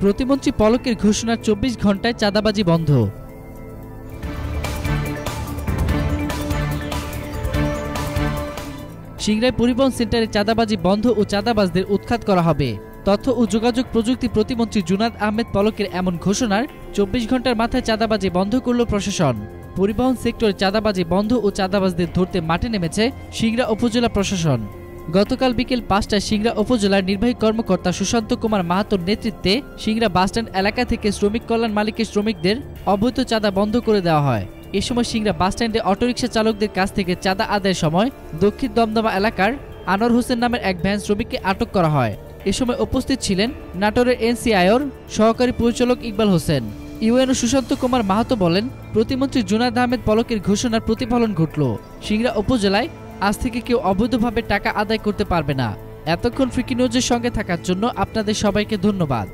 প্রতিমন্ত্রী পলকের ঘোষণা ২৪ ঘন্টায় চাঁদাবাজি বন্ধ। সিংড়ায় পরিবহন সেন্টারে চাঁদাবাজি বন্ধ ও চাঁদাবাজদের উৎখাত করা হবে। তথ্য ও যোগাযোগ প্রযুক্তি প্রতিমন্ত্রী জুনাদ আহমেদ পলকের এমন ঘোষণার ২৪ ঘন্টার মাথায় চাঁদাবাজি বন্ধ করল প্রশাসন। পরিবহন সেক্টরে চাঁদাবাজি বন্ধ ও চাঁদাবাজদের ধরতে মাঠে নেমেছে সিংড়া উপজেলা প্রশাসন। গতকাল বিকেল ৫টায় সিংড়া উপজেলার নির্বাহী কর্মকর্তা সুশান্ত কুমার মাহাতোর নেতৃত্বে সিংড়া বাসস্ট্যান্ড এলাকা থেকে শ্রমিক কল্যাণ মালিকের শ্রমিকদের অবৈধ চাঁদা বন্ধ করে দেওয়া হয়। এ সময় সিংড়া বাসস্ট্যান্ডে অটোরিকশা চালকদের কাছ থেকে চাঁদা আদায়ের সময় দক্ষিণ দমদমা এলাকার আনোয়ার হোসেন নামের এক ভ্যান শ্রমিককে আটক করা হয়। এ সময় উপস্থিত ছিলেন নাটোরের এনসিআইর সহকারী পরিচালক ইকবাল হোসেন। ইউএনও সুশান্ত কুমার মাহাতো বলেন, প্রতিমন্ত্রী জুনাদ আহমেদ পলকের ঘোষণার প্রতিফলন ঘটল। সিংড়া উপজেলায় আজ থেকে কেউ অবৈধভাবে টাকা আদায় করতে পারবে না। এতক্ষণ ফ্রিকি নিউজের সঙ্গে থাকার জন্য আপনাদের সবাইকে ধন্যবাদ।